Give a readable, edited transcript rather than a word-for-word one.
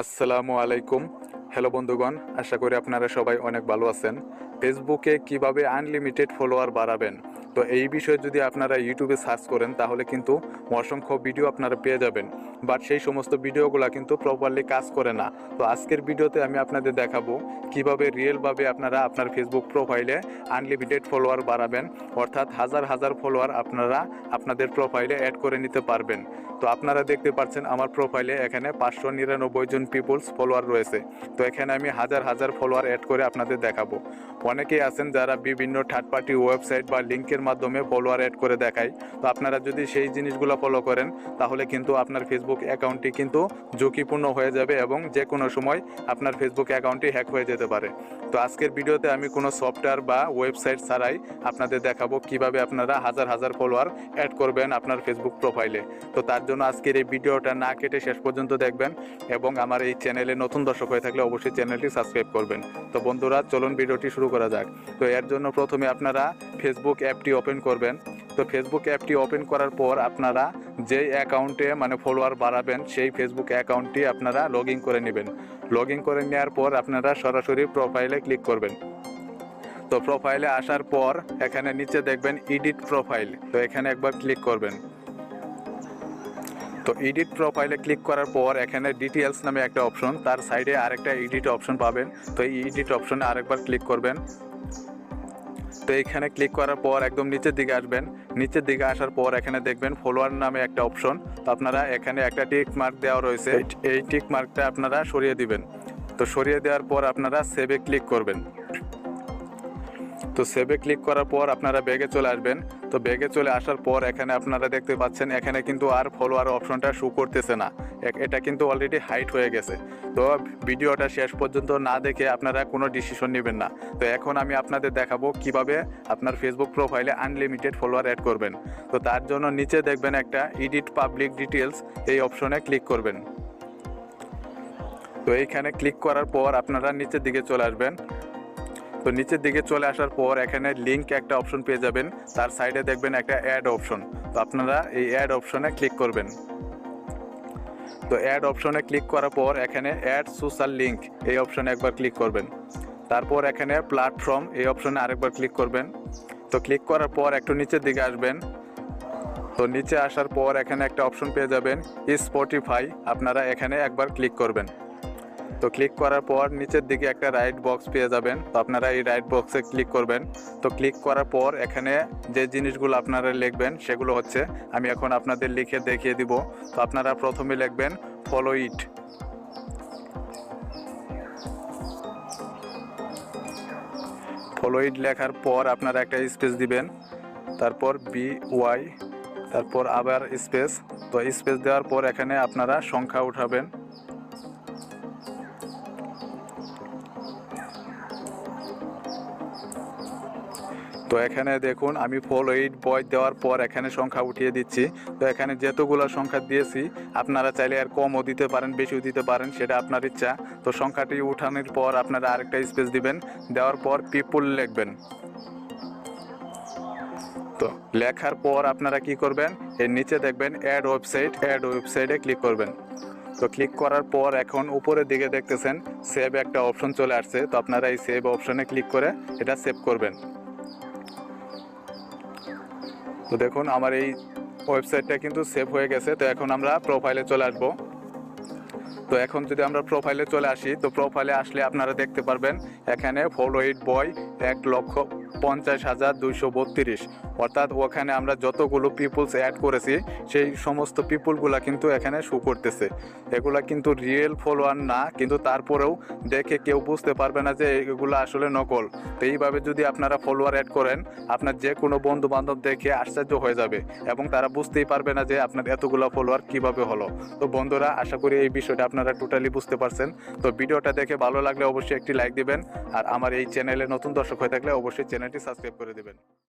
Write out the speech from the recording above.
আসসালামু আলাইকুম। হ্যালো বন্ধুগণ, আশা করি আপনারা সবাই অনেক ভালো আছেন। ফেসবুকে কিভাবে আনলিমিটেড ফলোয়ার বাড়াবেন, তো এই বিষয়ে যদি আপনারা ইউটিউবে সার্চ করেন তাহলে কিন্তু অসংখ্য ভিডিও আপনারা পেয়ে যাবেন, বাট সেই সমস্ত ভিডিওগুলো কিন্তু প্রপারলি কাজ করে না। তো আজকের ভিডিওতে আমি আপনাদের দেখাবো কিভাবে রিয়েলভাবে আপনারা আপনার ফেসবুক প্রোফাইলে আনলিমিটেড ফলোয়ার বাড়াবেন, অর্থাৎ হাজার হাজার ফলোয়ার আপনারা আপনাদের প্রোফাইলে অ্যাড করে নিতে পারবেন। তো আপনারা দেখতে পাচ্ছেন আমার প্রোফাইলে এখানে 599 জন পিপলস ফলোয়ার রয়েছে। তো এখানে আমি হাজার হাজার ফলোয়ার অ্যাড করে আপনাদের দেখাবো। অনেকেই আছেন যারা বিভিন্ন থার্ড পার্টি ওয়েবসাইট বা লিঙ্কের মাধ্যমে ফলোয়ার অ্যাড করে দেখায়। তো আপনারা যদি সেই জিনিসগুলো ফলো করেন তাহলে কিন্তু আপনার ফেসবুক অ্যাকাউন্টটি কিন্তু ঝুঁকিপূর্ণ হয়ে যাবে এবং যে কোনো সময় আপনার ফেসবুক অ্যাকাউন্টটি হ্যাক হয়ে যেতে পারে। তো আজকের ভিডিওতে আমি কোনো সফটওয়্যার বা ওয়েবসাইট ছাড়াই আপনাদের দেখাবো কিভাবে আপনারা হাজার হাজার ফলোয়ার অ্যাড করবেন আপনার ফেসবুক প্রোফাইলে। তো তার জন্য আজকের এই ভিডিওটা না কেটে শেষ পর্যন্ত দেখবেন এবং আমার এই চ্যানেলে নতুন দর্শক হয়ে থাকলে অবশ্যই চ্যানেলটি সাবস্ক্রাইব করবেন। তো বন্ধুরা, চলুন ভিডিওটি শুরু করা যাক। তো এর জন্য প্রথমে আপনারা ফেসবুক অ্যাপটি ওপেন করবেন। তো ফেসবুক অ্যাপটি ওপেন করার পর আপনারা যেই অ্যাকাউন্টে ফলোয়ার বাড়াবেন সেই ফেসবুক অ্যাকাউন্টটি আপনারা লগ ইন করে নেবেন। লগ ইন করে নেওয়ার পর আপনারা সরাসরি প্রোফাইলে ক্লিক করবেন। তো প্রোফাইলে আসার পর এখানে নিচে দেখবেন এডিট প্রোফাইল, তো এখানে একবার ক্লিক করবেন। তো এডিট প্রোফাইলে ক্লিক করার পর এখানে ডিটেলস নামে একটা অপশন, তার সাইডে আরেকটা এডিট অপশন পাবেন। তো এই এডিট অপশনে আরেকবার ক্লিক করবেন। তো এইখানে ক্লিক করার পর একদম নিচের দিকে আসবেন। নিচের দিকে আসার পর এখানে দেখবেন ফলোয়ার নামে একটা অপশন। তো আপনারা এখানে একটা টিক মার্ক দেওয়া রয়েছে, এই টিক মার্কটা আপনারা সরিয়ে দিবেন। তো সরিয়ে দেওয়ার পর আপনারা সেভে ক্লিক করবেন। তো সেভে ক্লিক করার পর আপনারা ব্যাগে চলে আসবেন। তো ব্যাগে চলে আসার পর এখানে আপনারা দেখতে পাচ্ছেন এখানে কিন্তু আর ফলোয়ার অপশনটা শো করতেছে না, এটা কিন্তু অলরেডি হাইড হয়ে গেছে। তো ভিডিওটা শেষ পর্যন্ত না দেখে আপনারা কোনো ডিসিশন নেবেন না। তো এখন আমি আপনাদের দেখাবো কিভাবে আপনার ফেসবুক প্রোফাইলে আনলিমিটেড ফলোয়ার অ্যাড করবেন। তো তার জন্য নিচে দেখবেন একটা এডিট পাবলিক ডিটেলস, এই অপশনে ক্লিক করবেন। তো এইখানে ক্লিক করার পর আপনারা নিচের দিকে চলে আসবেন। তো নিচের দিকে চলে আসার পর এখানে লিঙ্ক একটা অপশন পেয়ে যাবেন, তার সাইডে দেখবেন একটা অ্যাড অপশন। তো আপনারা এই অ্যাড অপশনে ক্লিক করবেন। তো অ্যাড অপশনে ক্লিক করার পর এখানে অ্যাড সোশ্যাল লিঙ্ক, এই অপশনে একবার ক্লিক করবেন। তারপর এখানে প্ল্যাটফর্ম, এই অপশনে আরেকবার ক্লিক করবেন। তো ক্লিক করার পর একটু নিচের দিকে আসবেন। তো নিচে আসার পর এখানে একটা অপশন পেয়ে যাবেন স্পটিফাই, আপনারা এখানে একবার ক্লিক করবেন। তো ক্লিক করার পর নিচের দিকে একটা রাইট বক্স পেয়ে যাবেন, তো আপনারা এই রাইট বক্সে ক্লিক করবেন। তো ক্লিক করার পর এখানে যে জিনিসগুলো আপনারা লিখবেন সেগুলো হচ্ছে, আমি এখন আপনাদের লিখে দেখিয়ে দিব। তো আপনারা প্রথমে লিখবেন ফলো ইট। ফলো ইট লেখার পর আপনারা একটা স্পেস দিবেন, তারপর BY, তারপর আবার স্পেস। তো স্পেস দেওয়ার পর এখানে আপনারা সংখ্যা উঠাবেন। তো এখানে দেখুন আমি ফলো ইট বয় দেওয়ার পর এখানে সংখ্যা উঠিয়ে দিচ্ছি। তো এখানে যতগুলো সংখ্যা দিয়েছি আপনারা চাইলে আর কমও দিতে পারেন, বেশিও দিতে পারেন, সেটা আপনার ইচ্ছা। তো সংখ্যাটি উঠানোর পর আপনারা আরেকটা স্পেস দিবেন, দেওয়ার পর পিপল লিখবেন। তো লেখার পর আপনারা কি করবেন, এর নিচে দেখবেন অ্যাড ওয়েবসাইট, অ্যাড ওয়েবসাইটে ক্লিক করবেন। তো ক্লিক করার পর এখন উপরের দিকে দেখতেছেন সেভ একটা অপশন চলে আসছে। তো আপনারা এই সেভ অপশনে ক্লিক করে এটা সেভ করবেন। তো দেখুন আমার এই ওয়েবসাইটটা কিন্তু সেভ হয়ে গেছে। তো এখন আমরা প্রোফাইলে চলে আসব। তো এখন যদি আমরা প্রোফাইলে চলে আসি, তো প্রোফাইলে আসলে আপনারা দেখতে পারবেন এখানে ফলো ইট বয় 1,50,232, অর্থাৎ ওখানে আমরা যতগুলো পিপলস অ্যাড করেছি সেই সমস্ত পিপলগুলা কিন্তু এখানে শো করতেছে। এগুলা কিন্তু রিয়েল ফলোয়ার না, কিন্তু তারপরেও দেখে কেউ বুঝতে পারবে না যে এগুলো আসলে নকল। তো এইভাবে যদি আপনারা ফলোয়ার অ্যাড করেন, আপনার যে কোনো বন্ধু বান্ধব দেখে আশ্চর্য হয়ে যাবে এবং তারা বুঝতেই পারবে না যে আপনার এতগুলো ফলোয়ার কিভাবে হলো। তো বন্ধুরা, আশা করি এই বিষয়টা আপনারা টোটালি বুঝতে পারছেন। তো ভিডিওটা দেখে ভালো লাগলে অবশ্যই একটি লাইক দিবেন, আর আমার এই চ্যানেলে নতুন দর্শক হয়ে থাকলে অবশ্যই চ্যানেলটি সাবস্ক্রাইব করে দেবেন।